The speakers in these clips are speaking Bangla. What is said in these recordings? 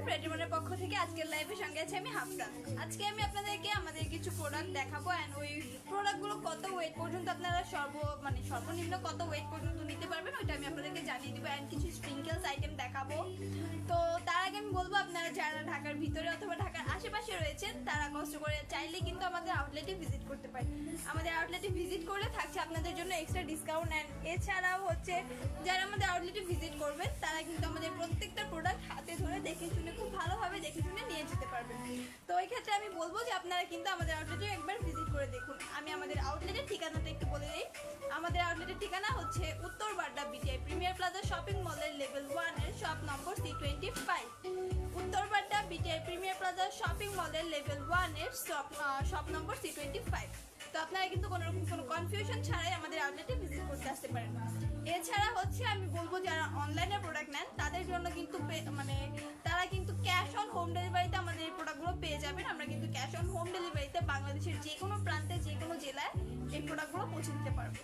ফ্রেডিমনের পক্ষ থেকে আজকের লাইভের সঙ্গে আছে আমি হাফসান। আজকে আমি আপনাদেরকে আমাদের কিছু প্রোডাক্ট দেখাবো এন্ড ওই প্রোডাক্টগুলো কত ওয়েট পর্যন্ত আপনারা সর্বনিম্ন কত ওয়েট পর্যন্ত নিতে পারবেন ওইটা আমি আপনাদেরকে জানিয়ে দিব এন্ড কিছু স্প্রিঙ্কেলস আইটেম দেখাবো। তো তার আগে আমি বলবো আপনারা যারা ঢাকার ভিতরে অথবা ঢাকার আশেপাশে রয়েছেন তারা কষ্ট করে চাইলে কিন্তু আমাদের আউটলেটে ভিজিট করতে পারেন। আমাদের আউটলেটে ভিজিট করলে থাকছে আপনাদের জন্য এক্সট্রা ডিসকাউন্ট এন্ড এছাড়াও হচ্ছে যারা আমাদের আউটলেটে ভিজিট করবেন তারা কিন্তু আমাদের প্রত্যেকটা প্রোডাক্ট হাতে ধরে দেখে শুনে খুব ভালোভাবে দেখে শুনে নিয়ে যেতে পারবেন। তো এই ক্ষেত্রে আমি বলবো যে আপনারা কিন্তু আমাদের আউটলেটে একবার ভিজিট করে দেখুন। আমি আমাদের আউটলেটের ঠিকানাটা একটু বলে দিই। আমাদের আউটলেটের ঠিকানা হচ্ছে উত্তর Badda BTI premier plaza shopping মলের লেভেল 1 এর শপ নম্বর C25। উত্তর Badda BTI premier plaza shopping মলের লেভেল 1 এর শপ নম্বর C25। তো আপনারা কিন্তু কোনো কনফিউশন ছাড়াই আমাদের আউটলেটে ভিজিট করতে আসতে পারেন। এছাড়া হচ্ছে আমি বলবো যারা অনলাইনে প্রোডাক্ট নেন তাদের জন্য কিন্তু তারা কিন্তু ক্যাশ অন হোম ডেলিভারিতে আমাদের এই প্রোডাক্টগুলো পেয়ে যাবেন। আমরা কিন্তু ক্যাশ অন হোম ডেলিভারিতে বাংলাদেশের যে কোনো প্রান্তে যে কোনো জেলায় এই প্রোডাক্টগুলো পৌঁছে দিতে পারবো।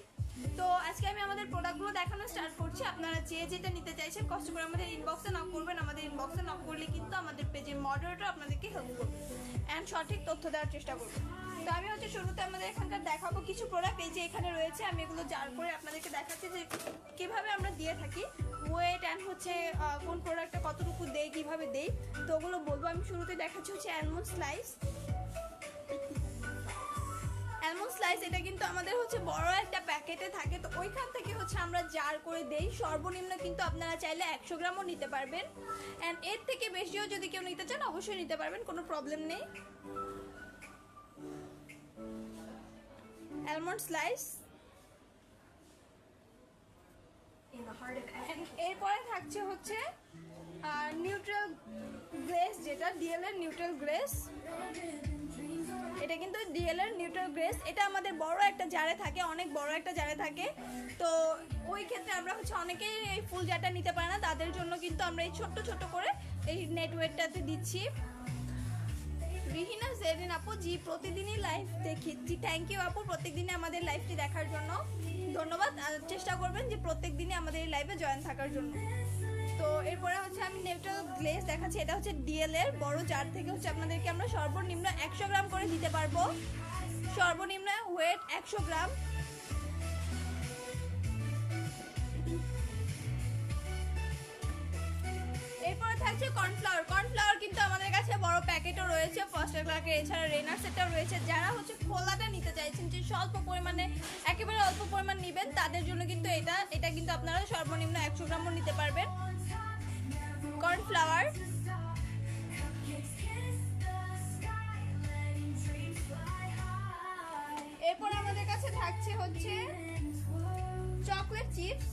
তো আজকে আমি আমাদের প্রোডাক্টগুলো দেখানো স্টার্ট করছি। আপনারা যেটা নিতে চাইছেন কষ্ট করে আমাদের ইনবক্সে নক করবেন। আমাদের ইনবক্সে নক করলে কিন্তু আমাদের পেজের মডারেটর আপনাদেরকে হেল্প করবে অ্যান্ড সঠিক তথ্য দেওয়ার চেষ্টা করবে। তো আমি হচ্ছে শুরুতে আমাদের এখানকার দেখাবো কিছু প্রোডাক্ট এই যে এখানে রয়েছে। আমি এগুলো জার করে আপনাদেরকে দেখাচ্ছি যে কীভাবে আমরা দিয়ে থাকি ওয়েট অ্যান্ড হচ্ছে কোন প্রোডাক্টটা কতটুকু দেই কীভাবে দেই তো ওগুলো বলবো। আমি শুরুতে দেখাচ্ছি হচ্ছে অ্যালমন্ড স্লাইস। অ্যালমন্ড স্লাইস এটা কিন্তু আমাদের হচ্ছে বড় একটা প্যাকেটে থাকে। তো ওইখান থেকে হচ্ছে আমরা জার করে দেই। সর্বনিম্ন কিন্তু আপনারা চাইলে 100 গ্রামও নিতে পারবেন অ্যান্ড এর থেকে বেশিও যদি কেউ নিতে চান অবশ্যই নিতে পারবেন, কোনো প্রবলেম নেই। অ্যালমন্ড স্লাইস এরপরে থাকছে হচ্ছে নিউট্রাল গ্রেস, যেটা ডিএল এর নিউট্রাল গ্রেস। এটা কিন্তু ডিএল এর নিউট্রাল গ্রেস। এটা আমাদের বড় একটা জারে থাকে, অনেক বড় একটা জারে থাকে। তো ওই ক্ষেত্রে আমরা হচ্ছে অনেকেই এই ফুল জারটা নিতে পারে না, তাদের জন্য কিন্তু আমরা এই ছোট্ট ছোট করে এই নেটওয়েটটাতে দিচ্ছি। রিহিনা জেরিন আপু জি প্রতিদিনই লাইভ দেখি। জি থ্যাংক ইউ আপু প্রত্যেকদিনই আমাদের লাইভটি দেখার জন্য ধন্যবাদ। চেষ্টা করবেন যে প্রত্যেকদিনই আমাদের এই লাইভে জয়েন থাকার জন্য। তো এরপরে হচ্ছে আমি নিউট্রাল গ্লেজ দেখাচ্ছি। এটা হচ্ছে ডিএল এর বড় জার থেকে হচ্ছে আপনাদেরকে আমরা সর্বনিম্ন 100 গ্রাম করে দিতে পারবো। সর্বনিম্ন ওয়েট 100 গ্রাম। এরপরে থাকছে কর্নফ্লাওয়ার। কর্নফ্লাওয়ার কিন্তু আমাদের কাছে বড় প্যাকেটও রয়েছে ফার্স্ট ক্লাসের, এছাড়া রেনার সেটটাও রয়েছে। যারা হচ্ছে খোলাটা নিতে চাইছেন যে স্বল্প পরিমাণে একেবারে অল্প পরিমাণ নেবেন তাদের জন্য কিন্তু এটা কিন্তু আপনারা সর্বনিম্ন 100 গ্রামও নিতে পারবেন। কর্নফ্লাওয়ার এরপর আমাদের কাছে থাকছে হচ্ছে chocolate chips,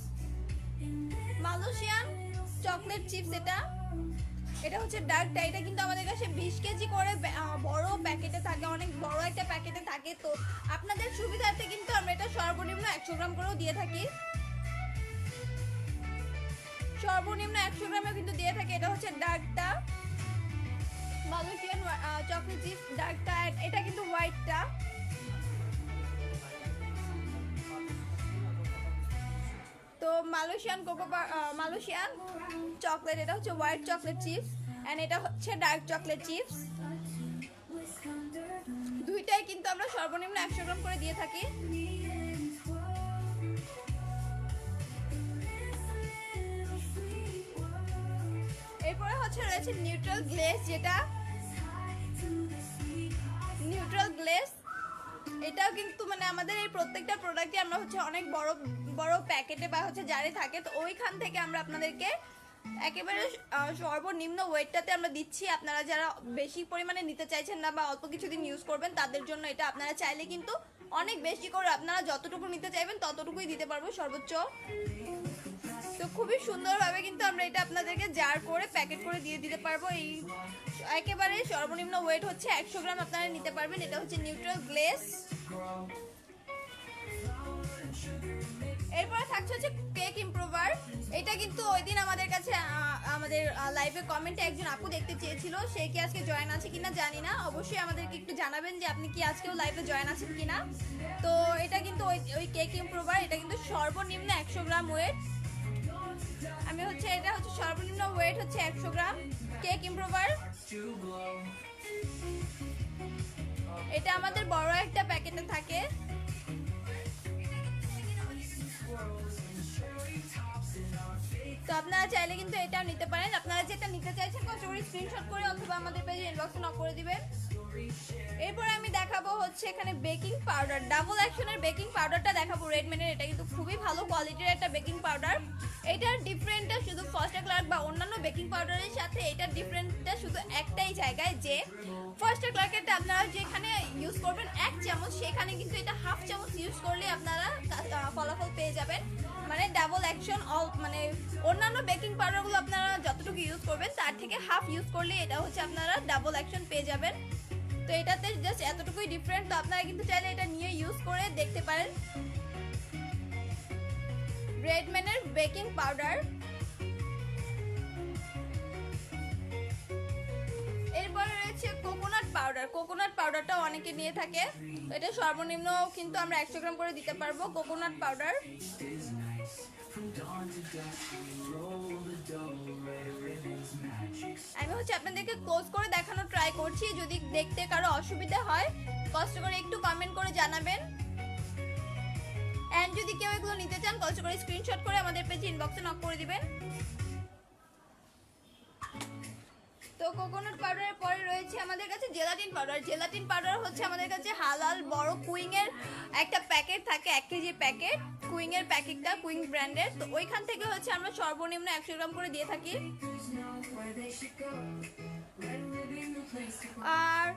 Malaysian chocolate chips. এটা হচ্ছে ডার্কটা। এটা কিন্তু আমাদের কাছে 20 কেজি করে বড় প্যাকেটে থাকে, অনেক বড় একটা প্যাকেটে থাকে। তো আপনাদের সুবিধার্থে কিন্তু আমরা এটা সর্বনিম্ন 100 গ্রাম করেও দিয়ে থাকি। সর্বনিম্ন 100 গ্রামে কিন্তু দিয়ে থাকে। এটা হচ্ছে ডার্কটা, মালয়েশিয়ান চকলেট চিপস ডার্কটা। এটা কিন্তু হোয়াইটটা। তো মালয়েশিয়ান চকলেট, এটা হচ্ছে হোয়াইট চকলেট চিপস এন্ড এটা হচ্ছে ডার্ক চকলেট চিপস। দুইটাই কিন্তু আমরা সর্বনিম্ন 100 গ্রাম করে দিয়ে থাকি। এরপরে হচ্ছে রয়েছে নিউট্রাল গ্লেজ, যেটা নিউট্রাল গ্লেজ এটাও কিন্তু আমাদের এই প্রত্যেকটা প্রোডাক্টে আমরা হচ্ছে অনেক বড় বড় প্যাকেটে বা হচ্ছে জারে থাকে। তো ওইখান থেকে আমরা আপনাদেরকে একেবারে সর্বনিম্ন ওয়েটটাতে আমরা দিচ্ছি। আপনারা যারা বেশি পরিমাণে নিতে চাইছেন না বা অল্প কিছুদিন ইউজ করবেন তাদের জন্য এটা। আপনারা চাইলে কিন্তু অনেক বেশি করে আপনারা যতটুকু নিতে চাইবেন ততটুকুই দিতে পারবো সর্বোচ্চ। তো খুবই সুন্দরভাবে কিন্তু আমরা এটা আপনাদেরকে জার করে প্যাকেট করে দিয়ে দিতে পারবো। এই একেবারে সর্বনিম্ন ওয়েট হচ্ছে 100 গ্রাম আপনারা নিতে পারবেন। এটা হচ্ছে নিউট্রাল গ্লেজ। এরপরে থাকছে হচ্ছে কেক ইমপ্রুভার। এটা কিন্তু ওই দিন আমাদের কাছে আমাদের লাইভে কমেন্টে একজন আপু দেখতে চেয়েছিল, সে কি আজকে জয়েন আছে কিনা জানি না। অবশ্যই আমাদেরকে একটু জানাবেন যে আপনি কি আজকেও লাইভে জয়েন আছেন কিনা। তো এটা কিন্তু ওই কেক ইমপ্রুভার, এটা কিন্তু সর্বনিম্ন 100 গ্রাম ওয়েট। আমি হচ্ছে এটা হচ্ছে সর্বনিম্ন ওয়েট হচ্ছে 100 গ্রাম কেক ইমপ্রুভার। এটা আমাদের বড় একটা প্যাকেটে থাকে। তো আপনারা চাইলে কিন্তু এটাও নিতে পারেন। আপনারা যেটা নিতে চাইছেন কষ্ট করে স্ক্রিনশট করে অথবা আমাদের পেজে ইনবক্সে নক করে দিবেন। এরপরে আমি দেখাবো হচ্ছে এখানে বেকিং পাউডার, ডাবল অ্যাকশনের বেকিং পাউডারটা দেখাবো রেডমেনের। এটা কিন্তু খুবই ভালো কোয়ালিটির একটা বেকিং পাউডার। এটার ডিফারেন্টটা শুধু ফার্স্ট ক্লার্ক বা অন্যান্য বেকিং পাউডারের সাথে এটার ডিফারেন্টটা শুধু একটাই জায়গায়, যে ফার্স্ট ক্লার্কেরটা আপনারা যেখানে ইউজ করবেন 1 চামচ, সেখানে কিন্তু এটা হাফ চামচ ইউজ করলে আপনারা ফলাফল পেয়ে যাবেন। মানে ডাবল অ্যাকশন মানে অন্যান্য বেকিং পাউডারগুলো আপনারা যতটুকু ইউজ করবেন তার থেকে হাফ ইউজ করলে এটা হচ্ছে আপনারা ডাবল অ্যাকশন পেয়ে যাবেন। তো এটাতে জাস্ট এতটুকুই ডিফারেন্ট। তো আপনারা কিন্তু চাইলে এটা নিয়ে ইউজ করে দেখতে পারেন। রেডম্যানের বেকিং পাউডার। এরপরে রয়েছে কোকোনাট পাউডার। কোকোনাট পাউডারটা অনেকে নিয়ে থাকে, তো এটা সর্বনিম্ন কিন্তু আমরা 100 গ্রাম করে দিতে পারবো কোকোনাট পাউডার। আমি হচ্ছে আপনাদেরকে ক্লোজ করে দেখানো ট্রাই করছি, যদি দেখতে কারো অসুবিধা হয় কষ্ট করে একটু কমেন্ট করে জানাবেন। এন্ড যদি কেউ এগুলো নিতে চান কষ্ট করে স্ক্রিনশট করে আমাদের পেজে ইনবক্সে নক করে দিবেন। তো কোকোনাট পাউডারের পরে রয়েছে আমাদের কাছে জেলাটিন পাউডার। জেলাটিন পাউডার হচ্ছে আমাদের কাছে হালাল বড় কুইং এর একটা প্যাকেট থাকে, 1 কেজি প্যাকেট, কুইং এর প্যাকেটটা, কুইং ব্র্যান্ডের। তো ওইখান থেকে হচ্ছে আমরা সর্বনিম্ন 100 গ্রাম করে দিয়ে থাকি। আর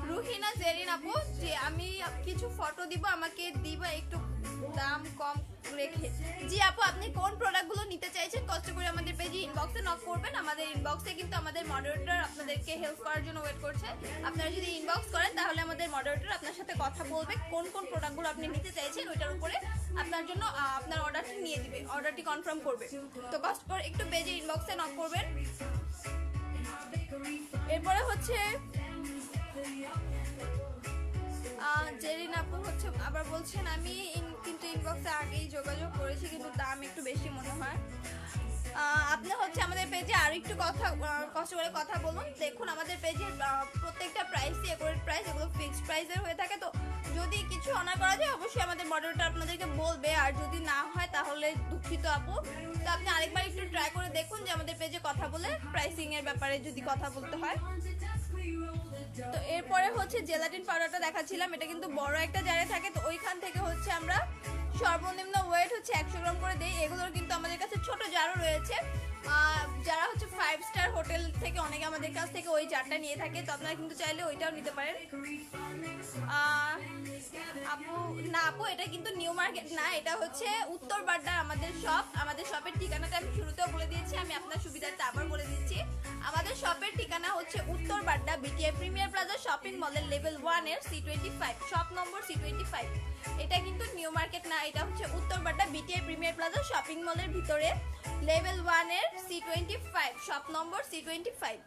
রুহিনা জেরিন আপু, যে আমি কিছু ফটো দিব, আমাকে দিবা একটু দাম কম রেখে। জি আপু, আপনি কোন প্রোডাক্টগুলো নিতে চাইছেন কষ্ট করে আমাদের পেজে ইনবক্সে নক করবেন। আমাদের ইনবক্সে কিন্তু আমাদের মডারেটর আপনাদেরকে হেল্প করার জন্য ওয়েট করছে। আপনারা যদি ইনবক্স করেন তাহলে আমাদের মডারেটর আপনার সাথে কথা বলবে, কোন কোন প্রোডাক্টগুলো আপনি নিতে চাইছেন ওইটার উপরে আপনার জন্য আপনার অর্ডারটি নিয়ে দিবে, অর্ডারটি কনফার্ম করবে। তো কষ্ট করে একটু পেজে ইনবক্সে নক করবেন। এরপরে হচ্ছে জেরিন আপু হচ্ছে আবার বলছেন আমি কিন্তু ইনবক্সে আগেই যোগাযোগ করেছি, কিন্তু দাম একটু বেশি মনে হয়। আপনি হচ্ছে আমাদের পেজে আর একটু কষ্ট করে কথা বলুন। দেখুন আমাদের পেজের প্রত্যেকটা প্রাইসই একুরেট প্রাইস, এগুলো ফিক্সড প্রাইসের হয়ে থাকে। তো যদি কিছু অনার করা যায় অবশ্যই আমাদের মডারেটর আপনাদেরকে বলবে, আর যদি না হয় তাহলে দুঃখিত আপু। তো আপনি আরেকবার একটু ট্রাই করে দেখুন যে আমাদের পেজে কথা বলে প্রাইসিং এর ব্যাপারে যদি কথা বলতে হয়। তো এরপরে হচ্ছে জেলাটিন পাউডারটা দেখাচ্ছিলাম, এটা কিন্তু বড় একটা জারে থাকে। তো ওইখান থেকে হচ্ছে আমরা সর্বনিম্ন ওয়েট হচ্ছে 100 গ্রাম করে দেই। এগুলোর কিন্তু আমাদের কাছে ছোট জারও রয়েছে, যারা হচ্ছে 5 স্টার হোটেল থেকে অনেকে আমাদের কাছ থেকে ওই জারটা নিয়ে থাকে। তো আপনারা কিন্তু চাইলে ওইটাও নিতে পারেন। আপু না আপু, এটা কিন্তু নিউ মার্কেট না, এটা হচ্ছে উত্তর বাড্ডা আমাদের শপ। আমাদের শপের ঠিকানাটা আমি শুরুতেও বলে দিয়েছি, আমি আপনার সুবিধার্থে আবার বলে দিচ্ছি। আমাদের শপের ঠিকানা হচ্ছে উত্তর Badda BTI premier plaza shopping মলের লেভেল 1 এর C25, শপ নম্বর C25। এটা কিন্তু নিউ মার্কেট না, এটা হচ্ছে উত্তর Badda BTI premier plaza shopping মলের ভিতরে লেভেল 1 এর C25, শপ নম্বর C25।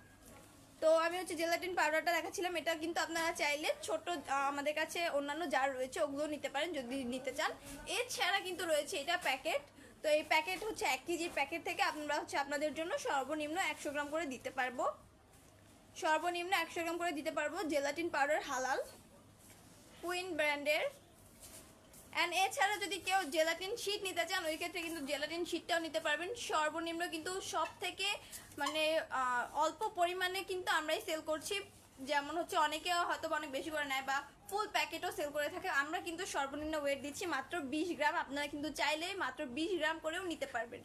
তো আমি হচ্ছে জেলাটিন পাউডারটা দেখাচ্ছিলাম, এটা কিন্তু আপনারা চাইলে ছোট আমাদের কাছে অন্যান্য জার রয়েছে ওগুলো নিতে পারেন যদি নিতে চান। এছাড়া কিন্তু রয়েছে এটা প্যাকেট। তো এই প্যাকেট হচ্ছে 1 কেজির প্যাকেট থেকে আপনারা হচ্ছে আপনাদের জন্য সর্বনিম্ন 100 গ্রাম করে দিতে পারবো, সর্বনিম্ন 100 গ্রাম করে দিতে পারবো জেলাটিন পাউডার হালাল কুইন ব্র্যান্ডের। অ্যান্ড এছাড়া যদি কেউ জেলাটিন শিট নিতে চান ওই ক্ষেত্রে কিন্তু জেলাটিন শিটটাও নিতে পারবেন। সর্বনিম্ন কিন্তু সব থেকে মানে অল্প পরিমাণে কিন্তু আমরাই সেল করছি, যেমন হচ্ছে অনেকে হয়তো অনেক বেশি করে নেয় বা ফুল প্যাকেটও সেল করে থাকে। আমরা কিন্তু সর্বনিম্ন ওয়েট দিচ্ছি মাত্র 20 গ্রাম। আপনারা কিন্তু চাইলে মাত্র 20 গ্রাম করেও নিতে পারবেন।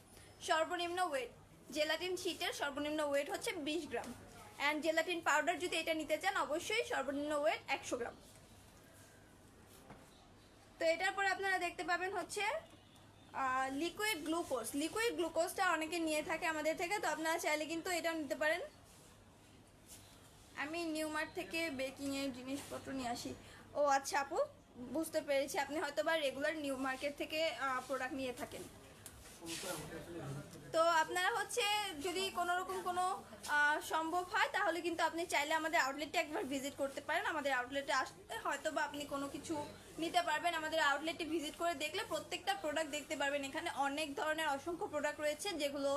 সর্বনিম্ন ওয়েট জেলাটিন শিটের সর্বনিম্ন ওয়েট হচ্ছে 20 গ্রাম। অ্যান্ড জেলাটিন পাউডার যদি এটা নিতে চান অবশ্যই সর্বনিম্ন ওয়েট 100 গ্রাম। তো এটার পরে আপনারা দেখতে পাবেন হচ্ছে লিকুইড গ্লুকোজ। লিকুইড গ্লুকোজটা অনেকে নিয়ে থাকে আমাদের থেকে, তো আপনারা চাইলে কিন্তু এটাও নিতে পারেন। আমি নিউ মার্ট থেকে বেকিং এর জিনিসপত্র নিয়ে আসি। ও আচ্ছা আপু, বুঝতে পেরেছি, আপনি হয়তো বা রেগুলার নিউ মার্কেট থেকে প্রোডাক্ট নিয়ে থাকেন। তো আপনারা হচ্ছে যদি কোনোরকম কোনো সম্ভব হয় তাহলে কিন্তু আপনি চাইলে আমাদের আউটলেটে একবার ভিজিট করতে পারেন। আমাদের আউটলেটে আসলে হয়তো বা আপনি কোনো কিছু নিতে পারবেন। আমাদের আউটলেটে ভিজিট করে দেখলে প্রত্যেকটা প্রোডাক্ট দেখতে পারবেন। এখানে অনেক ধরনের অসংখ্য প্রোডাক্ট রয়েছে, যেগুলো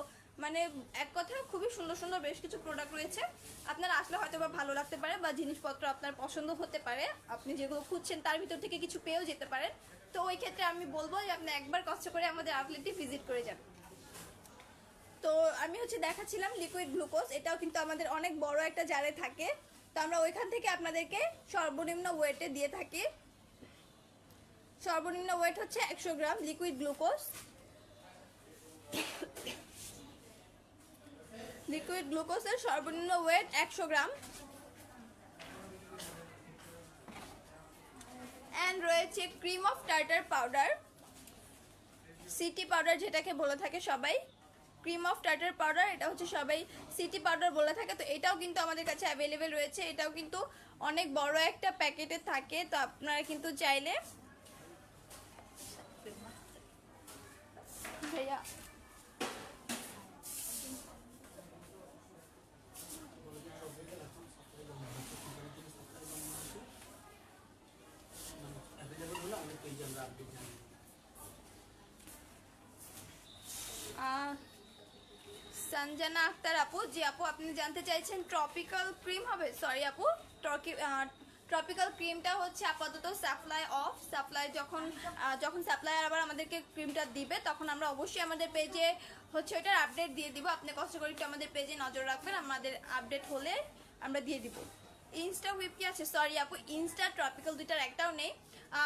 মানে এক কথায় খুবই সুন্দর সুন্দর বেশ কিছু প্রোডাক্ট রয়েছে। আপনারা আসলে হয়তো বা ভালো লাগতে পারে বা জিনিসপত্র আপনার পছন্দ হতে পারে, আপনি যেগুলো খুঁজছেন তার ভিতর থেকে কিছু পেয়েও যেতে পারেন। তো ওই ক্ষেত্রে আমি বলবো যে আপনি একবার কষ্ট করে আমাদের আউটলেটে ভিজিট করে যান। তো আমি দেখাচ্ছিলাম লিকুইড গ্লুকোজ, এটাও কিন্তু আমাদের অনেক বড় একটা জারে থাকে। তো আমরা ওইখান থেকে আপনাদেরকে সর্বনিম্ন ওয়েটে দিয়ে থাকি। সর্বনিম্ন ওয়েট হচ্ছে 100 গ্রাম লিকুইড গ্লুকোজ। লিকুইড গ্লুকোজের সর্বনিম্ন ওয়েট 100 গ্রাম। এন্ড রয়েছে cream of tartar powder, city powder যেটাকে বলে থাকে সবাই, ক্রিম অফ টার্টার পাউডার, এটা হচ্ছে সবাই সিটি পাউডার বলে থাকে। তো এটাও কিন্তু আমাদের কাছে অ্যাভেলেবেল রয়েছে। এটাও কিন্তু অনেক বড় একটা প্যাকেটে থাকে। তো আপনারা কিন্তু চাইলে ভাইয়া সঞ্জনা আক্তার আপু, জি আপু আপনি জানতে চাইছেন ট্রপিক্যাল ক্রিম হবে। সরি আপু, ট্রপিক্যাল ক্রিমটা হচ্ছে আপাতত সাপ্লাই অফ। সাপ্লাই যখন সাপ্লাই আবার আমাদেরকে ক্রিমটা দিবে তখন আমরা অবশ্যই আমাদের পেজে ওটার আপডেট দিয়ে দিব। আপনি কষ্ট করে একটু আমাদের পেজে নজর রাখবেন, আমাদের আপডেট হলে আমরা দিয়ে দিব। ইনস্টা হুইপ কি আছে? সরি আপু, ইনস্টা ট্রপিক্যাল দুইটার একটাও নেই।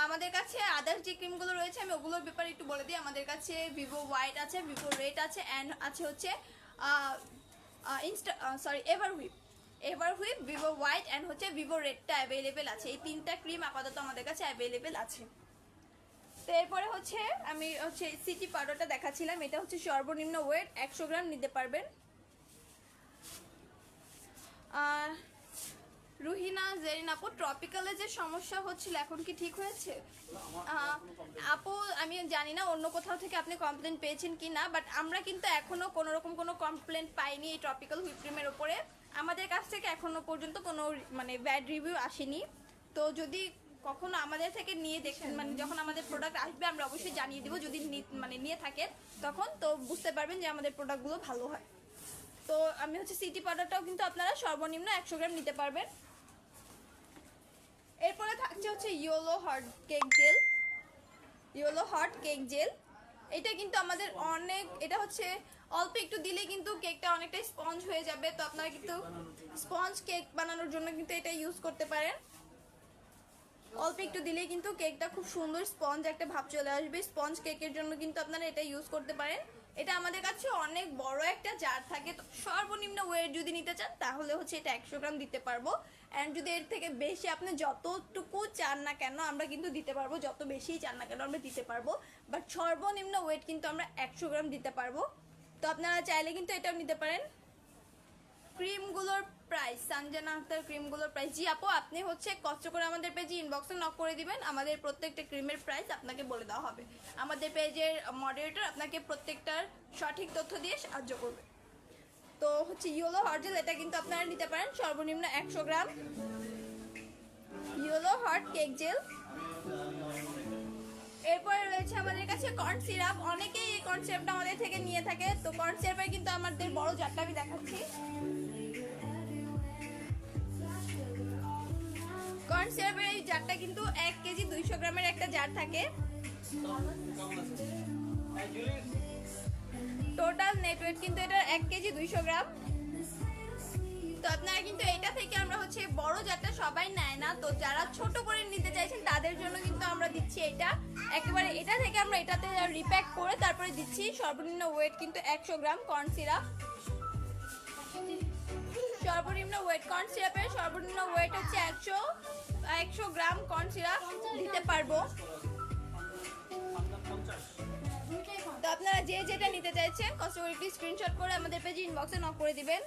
আমাদের কাছে আদার্স যে ক্রিমগুলো রয়েছে আমি ওগুলোর ব্যাপারে একটু বলে দিই। আমাদের কাছে ভিভো হোয়াইট আছে, ভিভো রেড আছে, অ্যান্ড আছে হচ্ছে ever whip, Vivo white and হচ্ছে ভিভো রেডটা অ্যাভেলেবেল আছে। এই তিনটা ক্রিম আপাতত আমাদের কাছে অ্যাভেলেবেল আছে। তো এরপরে আমি সিটি পাউডারটা দেখাচ্ছিলাম। এটা হচ্ছে সর্বনিম্ন ওয়েট 100 গ্রাম নিতে পারবেন। রুহিনা জেরিন আপু, ট্রপিক্যালে যে সমস্যা হচ্ছিল এখন কি ঠিক হয়েছে? আপু আমি জানি না অন্য কোথাও থেকে আপনি কমপ্লেন পেয়েছেন কি না, বাট আমরা কিন্তু এখনো কোনো রকম কোনো কমপ্লেন পাইনি এই ট্রপিক্যাল হুইপ ক্রিমের উপরে। আমাদের কাছ থেকে এখনো পর্যন্ত কোনো মানে ব্যাড রিভিউ আসেনি। তো যদি কখনো আমাদের থেকে নিয়ে দেখেন, মানে যখন আমাদের প্রোডাক্ট আসবে আমরা অবশ্যই জানিয়ে দিব। যদি নিয়ে থাকেন তখন তো বুঝতে পারবেন যে আমাদের প্রোডাক্টগুলো ভালো হয়। তো আমি সিটি পাউডারটাও কিন্তু আপনারা সর্বনিম্ন 100 গ্রাম নিতে পারবেন। এরপরে থাকছে yellow hot cake jail. Yellow hot cake jail এটা কিন্তু আমাদের এটা অল্প একটু দিলে কিন্তু কেকটা অনেকটাই স্পঞ্জ হয়ে যাবে। তো আপনারা কিন্তু স্পঞ্জ কেক বানানোর জন্য কিন্তু এটা ইউজ করতে পারেন। অল্প একটু দিলেই কিন্তু কেকটা খুব সুন্দর স্পঞ্জ একটা ভাব চলে আসবে। স্পঞ্জ কেকের জন্য কিন্তু আপনারা এটা ইউজ করতে পারেন। এটা আমাদের কাছে অনেক বড় একটা জার থাকে। তো সর্বনিম্ন ওয়েট যদি নিতে চান তাহলে এটা 100 গ্রাম দিতে পারবো। অ্যান্ড যদি এর থেকে বেশি আপনি যতটুকু চান না কেন আমরা কিন্তু দিতে পারবো, যত বেশি চান না কেন আমরা দিতে পারবো। বাট সর্বনিম্ন ওয়েট কিন্তু আমরা 100 গ্রাম দিতে পারবো। তো আপনারা চাইলে কিন্তু এটাও নিতে পারেন। ক্রিমগুলোর প্রাইস, সঞ্জনা আক্তার ক্রিমগুলোর প্রাইস, জি আপু আপনি কষ্ট করে আমাদের পেজে ইনবক্সে নক করে দিবেন। আমাদের প্রত্যেকটা ক্রিমের প্রাইস আপনাকে বলে দেওয়া হবে। আমাদের পেজের মডারেটর আপনাকে প্রত্যেকটার সঠিক তথ্য দিয়ে সাহায্য করবে। তো ইয়েলো হট জেল, এটা কিন্তু আপনারা নিতে পারেন সর্বনিম্ন 100 গ্রাম ইয়েলো হট কেক জেল। এরপরে রয়েছে আমাদের কাছে কর্ন সিরাপ। অনেকেই এই কর্ন সিরাপটা আমাদের থেকে নিয়ে থাকে। তো কর্ন সিরাপের কিন্তু আমাদের বড় জারটা আমি দেখাচ্ছি। কর্ন সিরাপের এই জারটা কিন্তু 1 কেজি 200 গ্রামের একটা জার থাকে। টোটাল নেট ওয়েট কিন্তু এটা 1 কেজি 200 গ্রাম। তো আপনারা কিন্তু এটা থেকে আমরা বড় জারটা সবাই নেয় না। তো যারা ছোট করে নিতে চাইছেন তাদের জন্য কিন্তু আমরা দিচ্ছি এটা একেবারে এটা থেকে আমরা এটাতে রিপ্যাক করে তারপরে দিচ্ছি। সর্বনিম্ন ওয়েট কিন্তু 100 গ্রাম কর্ন সিরাপ। সর্বনিম্ন ওয়েট কর্ন সিরাপের সর্বনিম্ন ওয়েট 100 গ্রাম কর্ন সিরাপ দিতে পারবো। তো আপনারা যে যেটা নিতে চাইছেন কষ্ট করে একটু স্ক্রিনশট করে আমাদের পেজে ইনবক্সে নক করে দিবেন।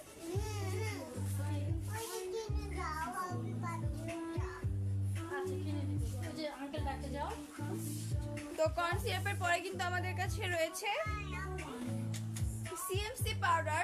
তো কর্ন সিরাপের পরে কিন্তু আমাদের কাছে রয়েছে সিএমসি পাউডার।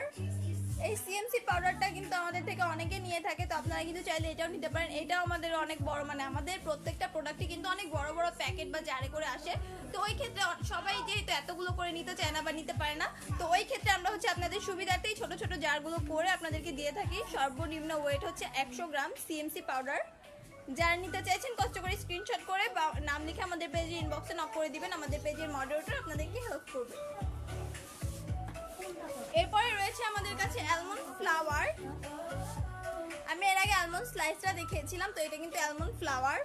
এই সিএমসি পাউডারটা কিন্তু আমাদের থেকে অনেকে নিয়ে থাকে, তো আপনারা কিন্তু চাইলে এটাও নিতে পারেন। এটাও আমাদের অনেক বড়, মানে আমাদের প্রত্যেকটা প্রোডাক্টই কিন্তু অনেক বড় বড় প্যাকেট বা জারে করে আসে। তো ওই ক্ষেত্রে সবাই যেহেতু এতগুলো করে নিতে চায় না বা নিতে পারে না, তো ওই ক্ষেত্রে আমরা হচ্ছে আপনাদের সুবিধার্থেই ছোট ছোট জারগুলো করে আপনাদেরকে দিয়ে থাকি। সর্বনিম্ন ওয়েট হচ্ছে 100 গ্রাম সিএমসি পাউডার। যারা নিতে চাইছেন কষ্ট করে স্ক্রিনশট করে বা নাম লিখে আমাদের পেজে ইনবক্সে নক করে দিবেন, আমাদের পেজের মডারেটর আপনাদেরকে হেল্প করবে। এরপরে রয়েছে আমাদের কাছে অ্যালমন্ড ফ্লাওয়ার। আমি এর আগে অ্যালমন্ড স্লাইসটা দেখিয়েছিলাম, তো এটা কিন্তু অ্যালমন্ড ফ্লাওয়ার।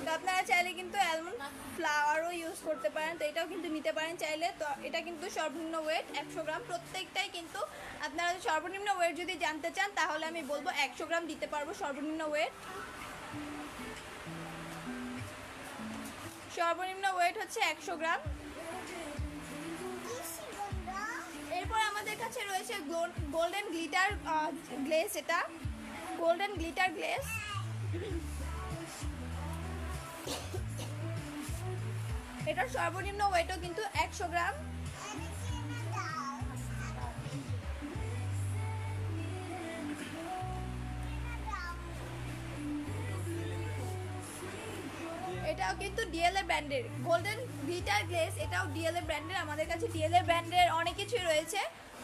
তো আপনারা চাইলে কিন্তু অ্যালমন্ড ফ্লাওয়ারও ইউজ করতে পারেন, তো এটাও কিন্তু নিতে পারেন চাইলে। তো এটা কিন্তু সর্বনিম্ন ওয়েট 100 গ্রাম। প্রত্যেকটাই কিন্তু আপনারা সর্বনিম্ন ওয়েট যদি জানতে চান তাহলে আমি বলবো 100 গ্রাম দিতে পারবো সর্বনিম্ন ওয়েট। সর্বনিম্ন ওয়েট হচ্ছে 100 গ্রাম। এরপর আমাদের কাছে রয়েছে গোল্ডেন গ্লিটার গ্লেস। এটা গোল্ডেন গ্লিটার গ্লেস। এটার সর্বনিম্ন ওয়েটও কিন্তু 100 গ্রাম। এটাও কিন্তু ডিএলএ ব্র্যান্ডের গোল্ডেন গ্লিটার গ্লেস। এটাও ডিএলএ ব্র্যান্ডের। আমাদের কাছে ডিএলএ ব্র্যান্ডের অনেক কিছুই রয়েছে,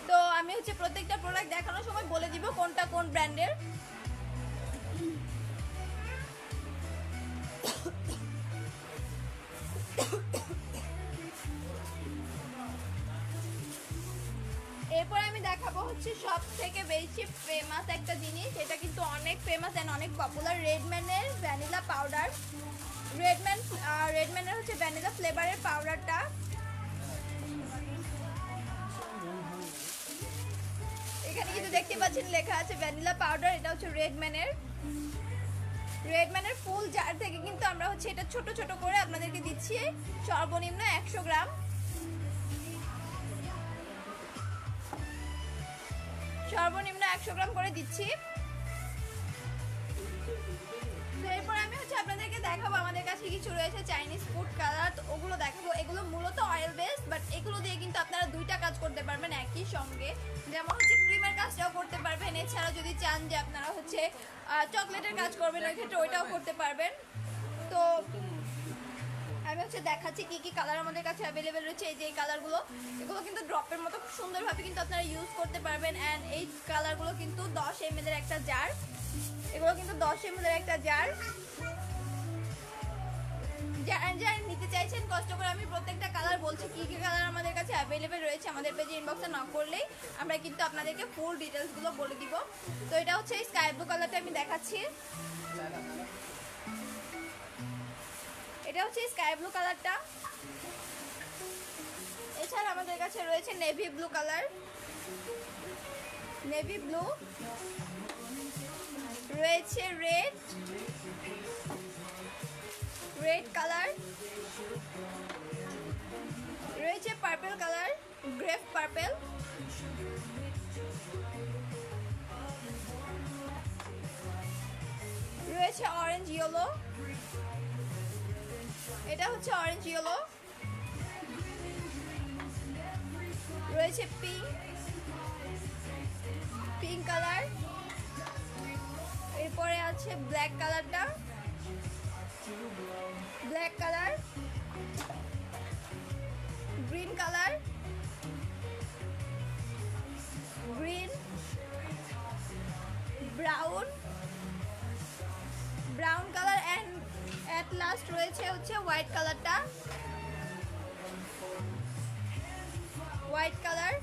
তো আমি হচ্ছে প্রত্যেকটা প্রোডাক্ট দেখানোর সময় বলে দিব কোনটা কোন ব্র্যান্ডের। এরপর আমি দেখাবো হচ্ছে সব থেকে বেশি ফেমাস একটা জিনিস, এটা কিন্তু অনেক ফেমাস এন্ড অনেক পপুলার, রেডম্যানের ভ্যানিলা পাউডার। রেডম্যানের হচ্ছে ভ্যানিলা ফ্লেভারের পাউডারটা। এখানে কিন্তু দেখতে পাচ্ছেন লেখা আছে ভ্যানিলা পাউডার। এটা হচ্ছে রেডম্যানের ফুল জার থেকে কিন্তু আমরা হচ্ছে এটা ছোট ছোট করে আপনাদেরকে দিচ্ছি। সর্বনিম্ন 100 গ্রাম। সর্বনিম্ন 100 গ্রাম করে দিচ্ছি। এরপর আমি হচ্ছে আপনাদেরকে দেখাবো আমাদের কাছে কিছু রয়েছে চাইনিজ ফুড কালার, তো ওগুলো দেখাবো। এগুলো মূলত অয়েল বেস, বাট এগুলো দিয়ে কিন্তু আপনারা দুইটা কাজ করতে পারবেন একই সঙ্গে। যেমন হচ্ছে ক্রিমের কাজটাও করতে পারবেন, এছাড়াও যদি চান যে আপনারা হচ্ছে চকলেটের কাজ করবেন ওই ক্ষেত্রে ওইটাও করতে পারবেন। তো আমি হচ্ছে দেখাচ্ছি কি কি কালার আমাদের কাছে অ্যাভেলেবেল রয়েছে। এই যে এই কালারগুলো, এগুলো কিন্তু ড্রপের মতো খুব সুন্দরভাবে কিন্তু আপনারা ইউজ করতে পারবেন। অ্যান্ড এই কালারগুলো কিন্তু 10 ml এর একটা জার। এগুলো কিন্তু 10 ml এর একটা জার। যারা নিতে চাইছেন কষ্ট করে আমি প্রত্যেকটা কালার বলছি কি কি কালার আমাদের কাছে অ্যাভেলেবেল রয়েছে। আমাদের পেজে ইনবক্সে নক করলেই আমরা কিন্তু আপনাদেরকে ফুল ডিটেলসগুলো বলে দিব। তো এটা হচ্ছে স্কাই ব্লু কালারটা আমি দেখাচ্ছি। এটা হচ্ছে স্কাই ব্লু কালারটা। এছাড়া আমাদের কাছে রয়েছে navy blue colour, navy blue রয়েছে, রেড কালার রয়েছে, পার্পল কালার, গ্রেপ পার্পল রয়েছে, অরেঞ্জ ইয়েলো। এটা হচ্ছে অরেঞ্জ ইয়েলো। রয়েছে পিঙ্ক কালার। এরপরে আছে ব্ল্যাক কালারটা, black colour, green colour, green, brown colour and at last রয়েছে হচ্ছে হোয়াইট কালারটা, হোয়াইট কালার।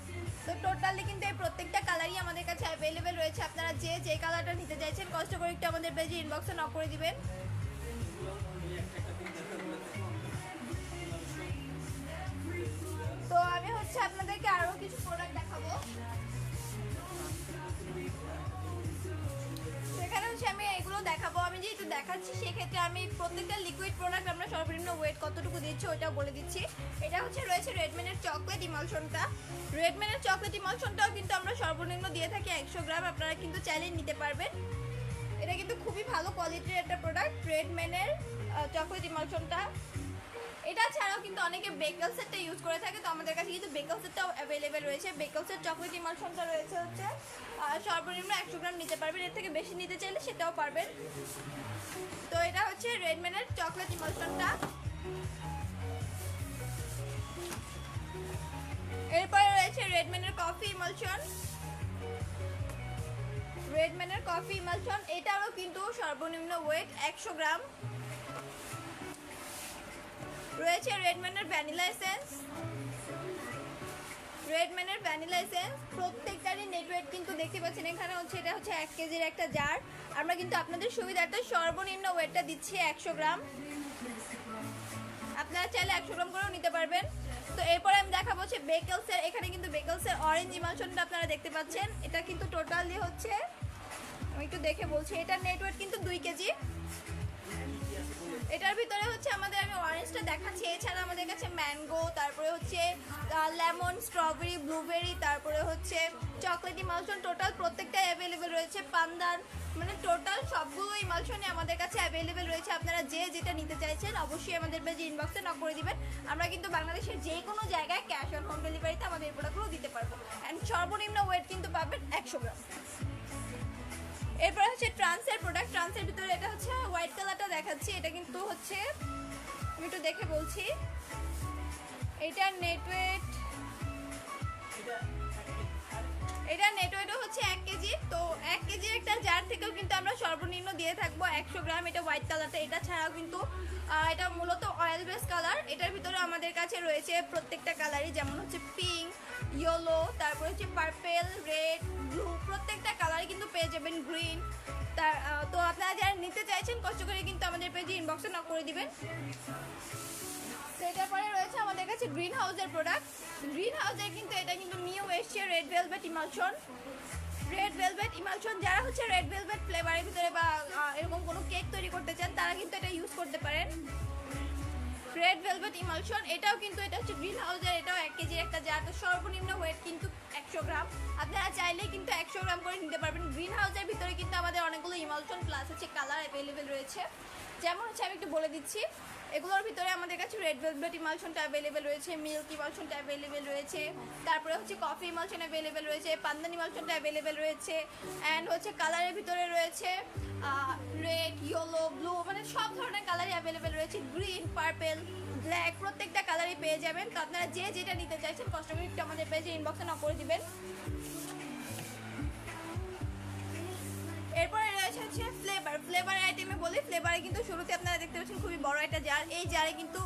তো টোটালি কিন্তু এই প্রত্যেকটা কালারই আমাদের কাছে অ্যাভেলেবেল রয়েছে। আপনারা যে কালারটা নিতে চাইছেন কষ্ট করে একটু আমাদের পেজে ইনবক্সে নক করে দিবেন। তো আমি হচ্ছে আপনাদেরকে আরো কিছু প্রোডাক্ট দেখাবো। সেখানে হচ্ছে আমি এগুলো দেখাবো। আমি যেহেতু দেখাচ্ছি সেক্ষেত্রে আমি প্রত্যেকটা লিকুইড প্রোডাক্ট আমরা সর্বনিম্ন ওয়েট কতটুকু দিচ্ছি ওইটাও বলে দিচ্ছি। এটা হচ্ছে রয়েছে রেডম্যানের চকলেট ইমালশনটা। রেডম্যানের চকলেট ইমালশনটাও কিন্তু আমরা সর্বনিম্ন দিয়ে থাকি 100 গ্রাম। আপনারা কিন্তু চাইলে নিতে পারবেন। এটা কিন্তু খুবই ভালো কোয়ালিটির একটা প্রোডাক্ট, রেডম্যানের চকলেট ইমালশনটা। এটা ছাড়াও কিন্তু অনেকে বেকল সেটটা ইউজ করে থাকে, তো আমাদের কাছে কিন্তু বেকল সেটটাও অ্যাভেলেবেল রয়েছে। বেকল সেট চকলেট ইমালশনটা রয়েছে হচ্ছে সর্বনিম্ন 100 গ্রাম নিতে পারবেন, এর থেকে বেশি নিতে চাইলে সেটাও পারবেন। তো এটা হচ্ছে রেডম্যানের চকলেট ইমালশনটা। এরপরে রয়েছে রেডম্যানের কফি ইমালশন। রেডম্যানের কফি ইমালশন এটারও কিন্তু সর্বনিম্ন ওয়েট 100 গ্রাম রয়েছে। রেডম্যানের ভ্যানিলা এসেন্স। রেডম্যানের ভ্যানিলা এসেন্স প্রত্যেকটারই নেট ওয়েট কিন্তু দেখতে পাচ্ছেন এখানে হচ্ছে, এটা হচ্ছে 1 কেজির একটা জার। আমরা কিন্তু আপনাদের সুবিধার্থে সর্বনিম্ন ওয়েটটা দিচ্ছি 100 গ্রাম, আপনারা চাইলে 100 গ্রাম করেও নিতে পারবেন। তো এরপরে আমি দেখাবো হচ্ছে বেকলসের। এখানে কিন্তু বেকলসের অরেঞ্জ ইমালশনটা আপনারা দেখতে পাচ্ছেন, এটা কিন্তু টোটালি হচ্ছে, আমি একটু দেখে বলছি, এটার নেট ওয়েট কিন্তু 2 কেজি। এটার ভিতরে হচ্ছে আমাদের, আমি অরেঞ্জটা দেখাচ্ছি, এছাড়া আমাদের কাছে ম্যাঙ্গো, তারপরে হচ্ছে লেমন, স্ট্রবেরি, ব্লুবেরি, তারপরে হচ্ছে চকলেট ইমালশন, টোটাল প্রত্যেকটাই অ্যাভেলেবেল রয়েছে। পান্দান, মানে টোটাল সবগুলো ইমালশনই আমাদের কাছে অ্যাভেলেবেল রয়েছে। আপনারা যে যেটা নিতে চাইছেন অবশ্যই আমাদের পেজে ইনবক্সে নক করে দিবেন। আমরা কিন্তু বাংলাদেশের যে কোনো জায়গায় ক্যাশ অন হোম ডেলিভারিতে আমাদের এই প্রোডাক্টগুলো দিতে পারবো। অ্যান্ড সর্বনিম্ন ওয়েট কিন্তু পাবেন 100 গ্রাম। এরপর হচ্ছে ট্রান্সের প্রোডাক্ট। ট্রান্সের ভিতরে এটা হচ্ছে হোয়াইট কালারটা দেখাচ্ছি, এটা কিন্তু হচ্ছে, আমি একটু দেখে বলছি, এটার নেটওয়েট, এটার নেটওয়েটও হচ্ছে 1 কেজি। তো 1 কেজির একটা জার থেকেও কিন্তু আমরা সর্বনিম্ন দিয়ে থাকবো 100 গ্রাম। এটা হোয়াইট কালারটা, এটা ছাড়াও কিন্তু এটা মূলত অয়েল বেস কালার। এটার ভিতরে আমাদের কাছে রয়েছে প্রত্যেকটা কালারই, যেমন হচ্ছে পিঙ্ক, ইয়েলো, তারপরে হচ্ছে পার্পেল, রেড, ব্লু, প্রত্যেকটা কালারই কিন্তু পেয়ে যাবেন, গ্রিন। তো আপনারা যারা নিতে চাইছেন কষ্ট করে কিন্তু আমাদের পেজে ইনবক্সে নক করে দিবেন। তো এটার পরে রয়েছে আমাদের কাছে গ্রিন হাউসের প্রোডাক্ট। গ্রিন হাউসের কিন্তু এটা কিন্তু নিউ এসছে red velvet emulsion. Red velvet emulsion, যারা হচ্ছে রেড ভেলভেট ফ্লেভারের ভিতরে বা এরকম কোনো কেক তৈরি করতে চান তারা কিন্তু এটা ইউজ করতে পারেন। রেড ভেলভেট ইমালশন, এটাও কিন্তু, এটা হচ্ছে গ্রিন হাউসের, এটাও 1 কেজির একটা জার। তো সর্বনিম্ন ওয়েট কিন্তু 100 গ্রাম, আপনারা চাইলেই কিন্তু 100 গ্রাম করে নিতে পারবেন। গ্রিন হাউসের ভিতরে কিন্তু আমাদের অনেকগুলো ইমালশন প্লাস হচ্ছে কালার অ্যাভেলেবেল রয়েছে। যেমন হচ্ছে আমি একটু বলে দিচ্ছি, এগুলোর ভিতরে আমাদের কাছে রেড ভেলভেট ইমালশনটা অ্যাভেলেবেল রয়েছে, মিল্ক ইমালশনটা অ্যাভেলেবেল রয়েছে, তারপরে হচ্ছে কফি ইমালশন অ্যাভেলেবেল রয়েছে, পান্দান ইমালশনটা অ্যাভেলেবেল রয়েছে, অ্যান্ড হচ্ছে কালারের ভিতরে রয়েছে রেড, ইয়েলো, ব্লু, মানে সব ধরনের কালারই অ্যাভেলেবেল রয়েছে। গ্রিন, পার্পেল, ব্ল্যাক, প্রত্যেকটা কালারই পেয়ে যাবেন। তো আপনারা যে যেটা নিতে চাইছেন কষ্ট করে একটু আমাদের পেজে ইনবক্সে নক করে দিবেন। এরপরে রয়েছে হচ্ছে ফ্লেভার আইটেমে বলি, ফ্লেভারে কিন্তু শুরুতে আপনারা দেখতে পাচ্ছেন খুবই বড় একটা জার। এই জারে কিন্তু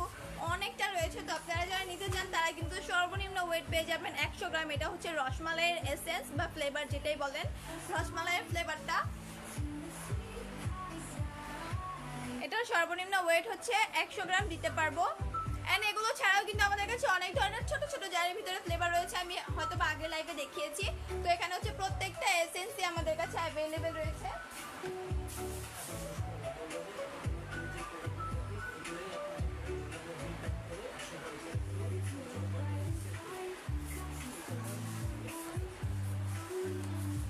অনেকটা রয়েছে। তো আপনারা যারা নিতে চান তারা কিন্তু সর্বনিম্ন ওয়েট পেয়ে যাবেন 100 গ্রাম। এটা হচ্ছে রসমালাইয়ের এসেন্স বা ফ্লেভার যেটাই বলেন, রসমালাইয়ের ফ্লেভারটা। এটার সর্বনিম্ন ওয়েট হচ্ছে 100 গ্রাম দিতে পারবো। অ্যান্ড এগুলো ছাড়াও কিন্তু আমাদের কাছে অনেক ধরনের ছোট ছোট জারের ভিতরে ফ্লেভার রয়েছে, আমি হয়তো বা আগের লাইভে দেখিয়েছি। তো এখানে হচ্ছে প্রত্যেকটা এসেন্সই আমাদের কাছে অ্যাভেলেবেল রয়েছে।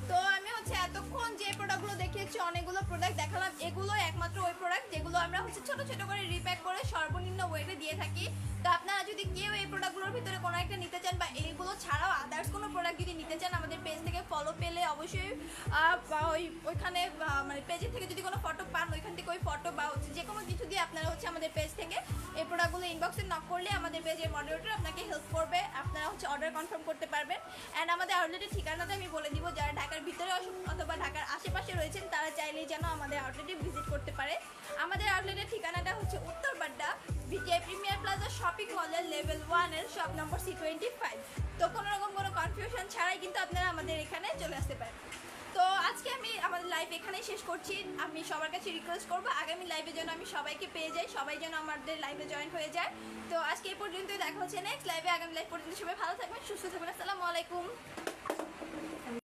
তো আমি হচ্ছে এতক্ষণ যে প্রোডাক্টগুলো দেখিয়েছি, অনেকগুলো প্রোডাক্ট দেখালাম, এগুলো একমাত্র ওই প্রোডাক্ট যেগুলো আমরা হচ্ছে ছোট ছোট করে রিপ্যাক করে সর্বনিম্ন ওয়েটে দিয়ে থাকি। তো আপনারা যদি কেউ এই প্রোডাক্টগুলোর ভিতরে কোনো একটা নিতে চান বা এইগুলো ছাড়াও আদার্স কোনো প্রোডাক্ট যদি নিতে চান, আমাদের পেজ থেকে ফলো পেলে অবশ্যই ওইখানে মানে পেজের থেকে যদি কোনো ফটো পান, ওইখান থেকে ওই ফটো বা হচ্ছে যে কোনো কিছু দিয়ে আপনারা হচ্ছে আমাদের পেজ থেকে এই প্রোডাক্টগুলো ইনবক্সে নক করলে আমাদের পেজের মডারেটর আপনাকে হেল্প করবে, আপনারা হচ্ছে অর্ডার কনফার্ম করতে পারবেন। অ্যান্ড আমাদের আউটলেটের ঠিকানাটা আমি বলে দিব, যারা ঢাকার ভিতরে অথবা ঢাকার আশেপাশে রয়েছেন তারা চাইলেই যেন আমাদের আউটলেটে ভিজিট করতে পারে। আমাদের আউটলেটের ঠিকানাটা হচ্ছে উত্তর Badda BTI premier plaza shopping মলের লেভেল 1 এর শপ নম্বর C25। তো কোনো রকম কোনো কনফিউশন ছাড়াই কিন্তু আপনারা আমাদের এখানে চলে আসতে পারেন। তো আজকে আমি আমাদের লাইভ এখানেই শেষ করছি। আমি সবার কাছে রিকোয়েস্ট করবো আগামী লাইভে যেন আমি সবাইকে পেয়ে যাই, সবাই যেন আমাদের লাইভে জয়েন হয়ে যায়। তো আজকে এই পর্যন্তই, দেখা হচ্ছে নেক্সট লাইভে। আগামী লাইভ পর্যন্ত সবাই ভালো থাকবেন, সুস্থ থাকবেন। আসসালামু আলাইকুম।